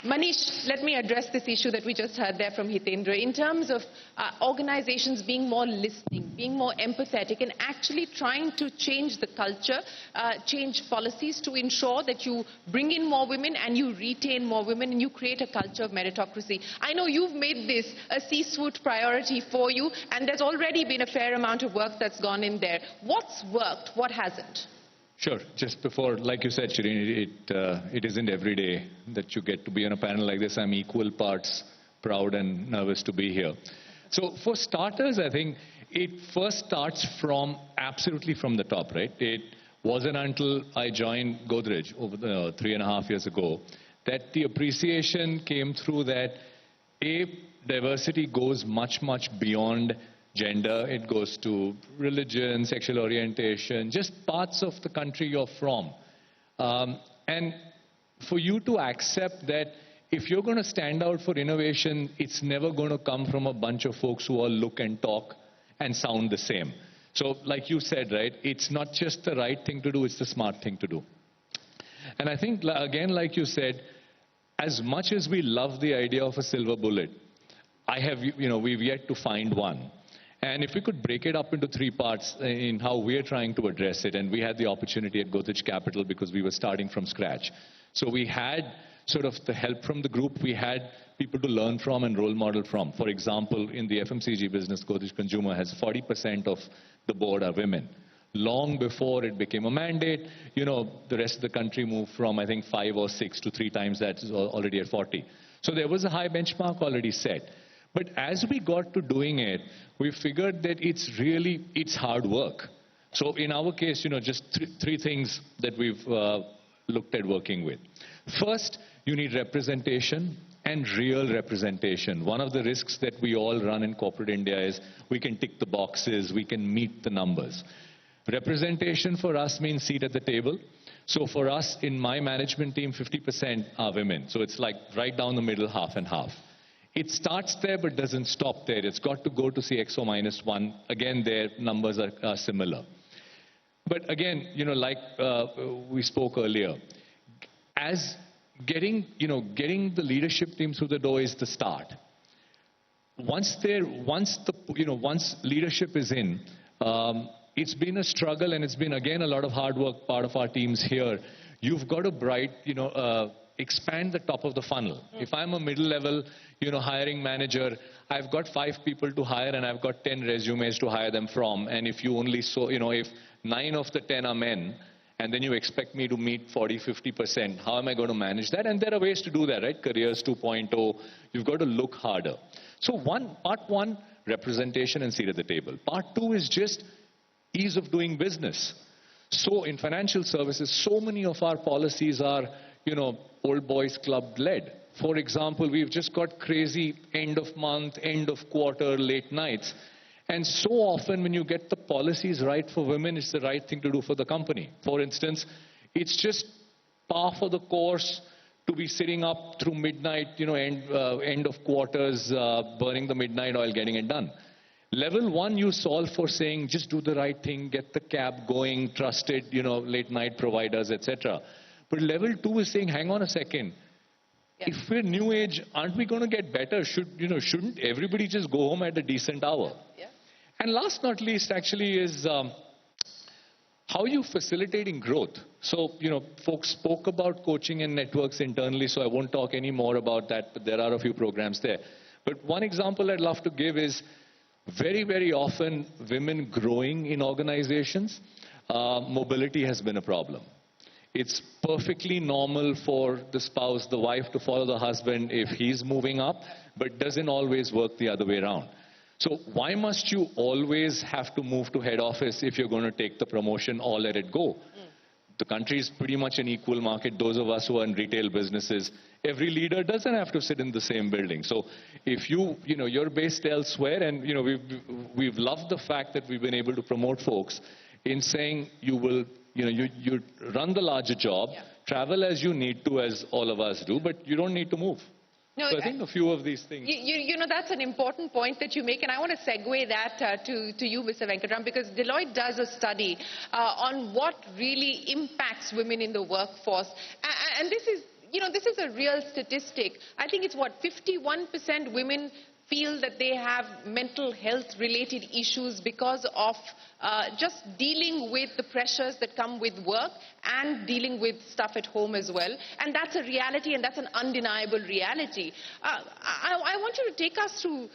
Manish, let me address this issue that we just heard there from Hitendra in terms of organizations being more listening, being more empathetic, and actually trying to change the culture, change policies to ensure that you bring in more women and you retain more women and you create a culture of meritocracy. I know you've made this a C-suite priority for you, and there's already been a fair amount of work that's gone in there. What's worked? What hasn't? Sure. Just before, like you said, Shireen, it isn't every day that you get to be on a panel like this. I'm equal parts proud and nervous to be here. So for starters, I think it first starts from absolutely from the top, right? It wasn't until I joined Godrej over 3.5 years ago that the appreciation came through that diversity goes much, much beyond gender. It goes to religion, sexual orientation, just parts of the country you're from. And for you to accept that if you're going to stand out for innovation, it's never going to come from a bunch of folks who all look and talk and sound the same. So like you said, right, it's not just the right thing to do, it's the smart thing to do. And I think, again, like you said, as much as we love the idea of a silver bullet, we've yet to find one. And if we could break it up into 3 parts in how we're trying to address it, and we had the opportunity at Godrej Capital because we were starting from scratch. So we had sort of the help from the group, we had people to learn from and role model from. For example, in the FMCG business, Godrej Consumer has 40% of the board are women. Long before it became a mandate, the rest of the country moved from, I think, 5 or 6 to 3 times that is already at 40. So there was a high benchmark already set. But as we got to doing it, we figured that it's hard work. So in our case, just three things that we've looked at working with. First, you need representation and real representation. One of the risks that we all run in corporate India is we can tick the boxes, we can meet the numbers. Representation for us means seat at the table. So for us, in my management team, 50% are women. So it's like right down the middle, half and half. It starts there but doesn't stop there. It's got to go to CXO -1. Again, their numbers are similar. But again, like we spoke earlier, as getting the leadership team through the door is the start. Once leadership is in, it's been a struggle, and it's been, again, a lot of hard work, part of our teams here. You've got to expand the top of the funnel. If I'm a middle-level, hiring manager, I've got 5 people to hire and I've got 10 resumes to hire them from. And if you only if 9 of the 10 are men, and then you expect me to meet 40-50%, how am I going to manage that? And there are ways to do that, right? Careers 2.0, you've got to look harder. So part one, representation and seat at the table. Part 2 is just ease of doing business. So in financial services, so many of our policies are, old boys club led. For example, we've just got crazy end of month, end of quarter, late nights. And so often when you get the policies right for women, it's the right thing to do for the company. For instance, it's just par for the course to be sitting up through midnight, end of quarters, burning the midnight oil, getting it done. Level 1, you solve for saying, just do the right thing, get the cab going, trusted, late night providers, etc. But level 2 is saying, hang on a second. Yeah. If we're new age, aren't we going to get better? Shouldn't everybody just go home at a decent hour? Yeah. And last not least, actually, is how are you facilitating growth? So, folks spoke about coaching and networks internally, so I won't talk any more about that, but there are a few programs there. But one example I'd love to give is very, very often women growing in organizations, mobility has been a problem. It's perfectly normal for the spouse, the wife, to follow the husband if he's moving up, but doesn't always work the other way around. So why must you always have to move to head office if you're going to take the promotion or let it go? The country is pretty much an equal market. Those of us who are in retail businesses, every leader doesn't have to sit in the same building. So if you're based elsewhere, and we've loved the fact that we've been able to promote folks in saying you run the larger job, travel as you need to, as all of us do, but you don't need to move. No, so I think a few of these things. That's an important point that you make, and I want to segue that to you, Mr. Venkatraman, because Deloitte does a study on what really impacts women in the workforce. And this is this is a real statistic. I think it's 51% women feel that they have mental health related issues because of just dealing with the pressures that come with work and dealing with stuff at home as well. And that's a reality, and that's an undeniable reality. I want you to take us through,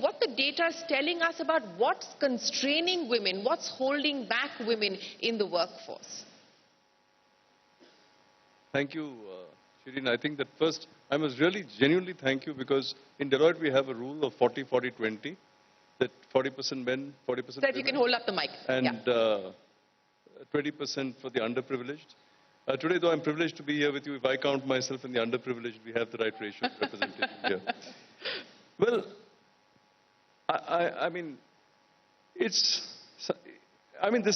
what the data is telling us about what's constraining women, what's holding back women in the workforce. Thank you, Shireen. I think that first, I must really genuinely thank you, because in Deloitte we have a rule of 40-40-20, that 40% men, 40% women. Sir, if you can hold up the mic. And 20% for the underprivileged. Today, though I'm privileged to be here with you, if I count myself in the underprivileged, we have the right ratio of representation here. Well, I mean, this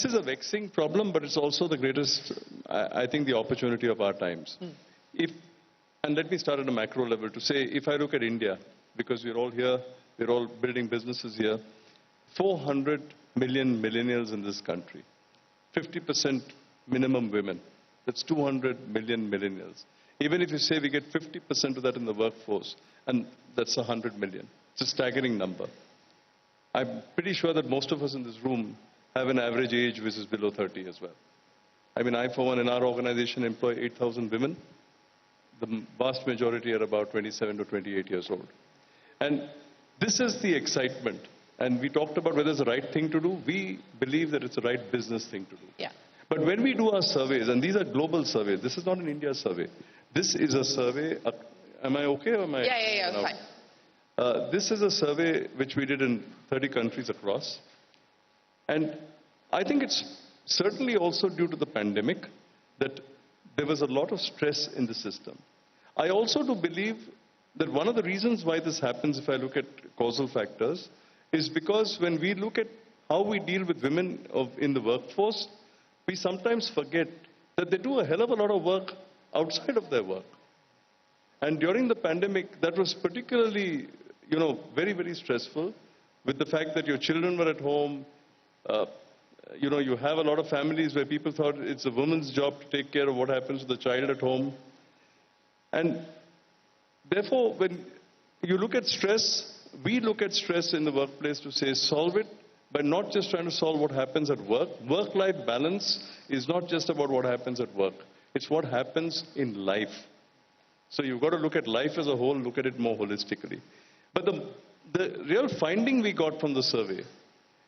is a vexing problem, but it's also the greatest, I think, the opportunity of our times. And let me start at a macro level to say, if I look at India, because we're all here, we're all building businesses here, 400 million millennials in this country, 50% minimum women, that's 200 million millennials. Even if you say we get 50% of that in the workforce, and that's 100 million, it's a staggering number. I'm pretty sure that most of us in this room have an average age which is below 30 as well. I mean, I, for one, in our organization, employ 8,000 women. The vast majority are about 27 to 28 years old. And this is the excitement. And we talked about whether it's the right thing to do. We believe that it's the right business thing to do. Yeah. But when we do our surveys, and these are global surveys, this is not an India survey. This is a survey. Am I okay or am I? Yeah, fine. This is a survey which we did in 30 countries across. And I think it's certainly also due to the pandemic that there was a lot of stress in the system. I also do believe that one of the reasons why this happens, if I look at causal factors, is because when we look at how we deal with women in the workforce, we sometimes forget that they do a hell of a lot of work outside of their work. And during the pandemic, that was particularly, very, very stressful, with the fact that your children were at home. You have a lot of families where people thought it's a woman's job to take care of what happens to the child at home. And therefore, when you look at stress, we look at stress in the workplace to say solve it by not just trying to solve what happens at work. Work-life balance is not just about what happens at work. It's what happens in life. So you've got to look at life as a whole, look at it more holistically. But the real finding we got from the survey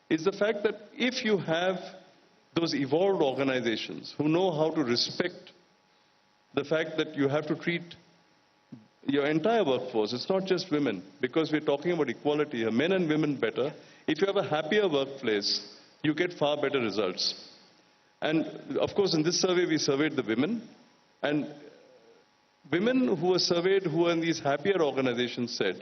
is the fact that if you have those evolved organizations who know how to respect the fact that you have to treat your entire workforce, it's not just women, because we're talking about equality, men and women better. If you have a happier workplace, you get far better results. And of course, in this survey, we surveyed the women. And women who were surveyed who were in these happier organizations said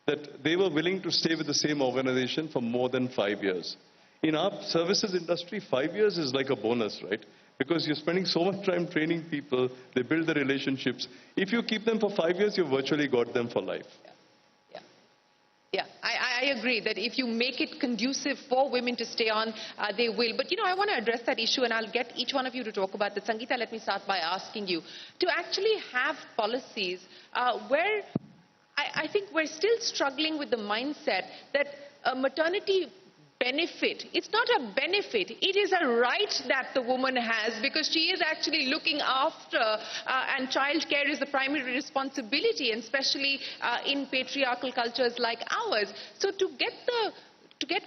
that they were willing to stay with the same organization for more than 5 years. In our services industry, 5 years is like a bonus, right? Because you're spending so much time training people, they build the relationships. If you keep them for 5 years, you've virtually got them for life. Yeah, I agree that if you make it conducive for women to stay on, they will. But, I want to address that issue, and I'll get each one of you to talk about that. Sangeeta, let me start by asking you to actually have policies where I think we're still struggling with the mindset that maternity benefit, it's not a benefit, it is a right that the woman has, because she is actually looking after and childcare is the primary responsibility, and especially in patriarchal cultures like ours. So to get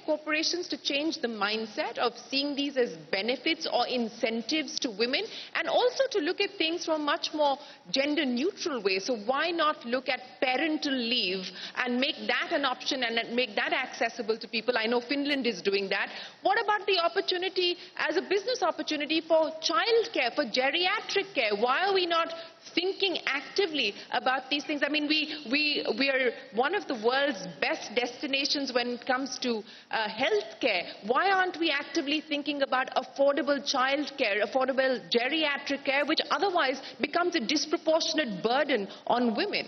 corporations to change the mindset of seeing these as benefits or incentives to women, and also to look at things from a much more gender neutral way. So why not look at parental leave and make that an option and make that accessible to people? I know Finland is doing that. What about the opportunity as a business opportunity for childcare, for geriatric care? Why are we not thinking actively about these things? I mean, we are one of the world's best destinations when it comes to healthcare. Why aren't we actively thinking about affordable childcare, affordable geriatric care, which otherwise becomes a disproportionate burden on women?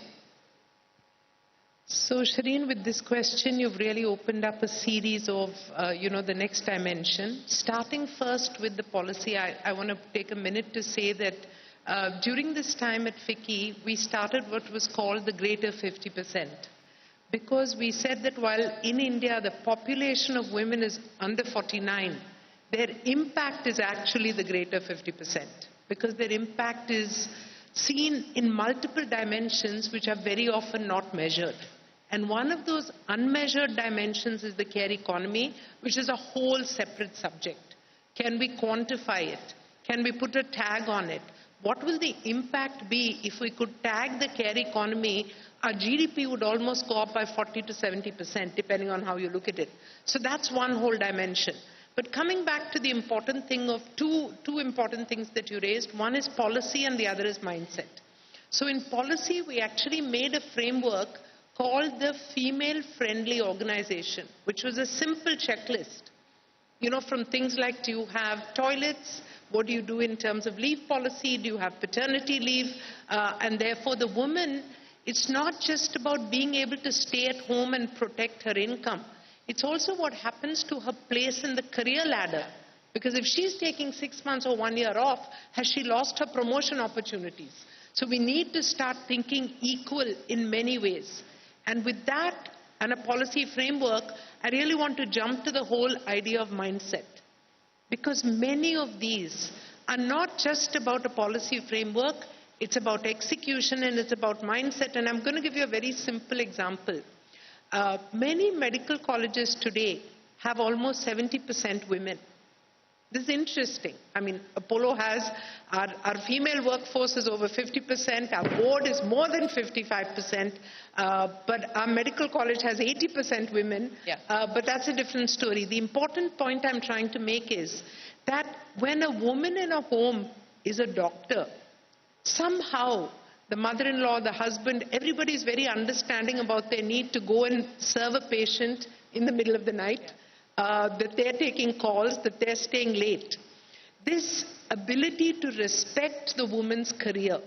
So, Shireen, with this question, you've really opened up a series of, the next dimension. Starting first with the policy, I want to take a minute to say that During this time at FICCI, we started what was called the greater 50%. Because we said that while in India the population of women is under 49, their impact is actually the greater 50%. Because their impact is seen in multiple dimensions which are very often not measured. And one of those unmeasured dimensions is the care economy, which is a whole separate subject. Can we quantify it? Can we put a tag on it? What will the impact be if we could tag the care economy? Our GDP would almost go up by 40 to 70%, depending on how you look at it. So that's one whole dimension. But coming back to the important thing of two important things that you raised, one is policy and the other is mindset. So in policy, we actually made a framework called the Female Friendly Organization, which was a simple checklist. You know, from things like, do you have toilets? What do you do in terms of leave policy? Do you have paternity leave? And therefore the woman, it's not just about being able to stay at home and protect her income. It's also what happens to her place in the career ladder. Because if she's taking 6 months or 1 year off, has she lost her promotion opportunities? So we need to start thinking equal in many ways. And with that and a policy framework, I really want to jump to the whole idea of mindset. Because many of these are not just about a policy framework, it's about execution and it's about mindset. And I'm going to give you a very simple example. Many medical colleges today have almost 70% women. This is interesting. I mean, Apollo has, our female workforce is over 50%, our board is more than 55%, but our medical college has 80% women, but that's a different story. The important point I'm trying to make is that when a woman in a home is a doctor, somehow the mother-in-law, the husband, everybody is very understanding about their need to go and serve a patient in the middle of the night, that they're taking calls, that they're staying late. This ability to respect the woman's career,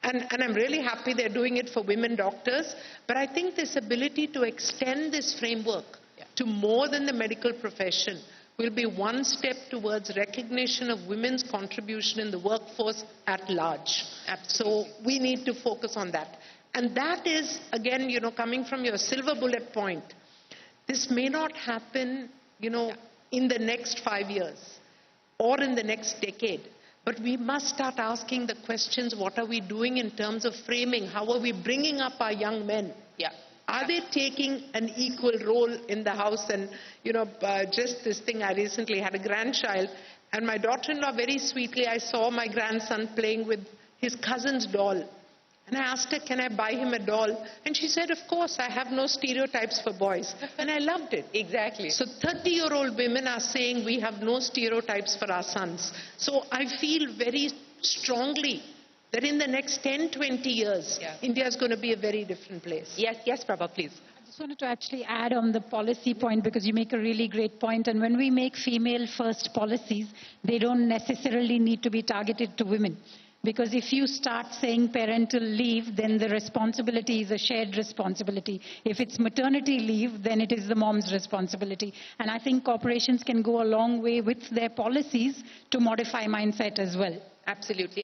and I'm really happy they're doing it for women doctors, but I think this ability to extend this framework to more than the medical profession will be one step towards recognition of women's contribution in the workforce at large. So we need to focus on that. And that is, again, you know, coming from your silver bullet point, this may not happen, you know, in the next 5 years or in the next decade. But we must start asking the questions, what are we doing in terms of framing? How are we bringing up our young men? Are they taking an equal role in the house? And, you know, just this thing, I recently had a grandchild, and my daughter-in-law, very sweetly, I saw my grandson playing with his cousin's doll. And I asked her, can I buy him a doll? And she said, of course, I have no stereotypes for boys. And I loved it. Exactly. So 30-year-old women are saying we have no stereotypes for our sons. So I feel very strongly that in the next 10, 20 years, India is going to be a very different place. Yes, Prabha, please. I just wanted to actually add on the policy point, because you make a really great point. And when we make female-first policies, they don't necessarily need to be targeted to women. Because if you start saying parental leave, then the responsibility is a shared responsibility. If it's maternity leave, then it is the mom's responsibility. And I think corporations can go a long way with their policies to modify mindset as well. Absolutely.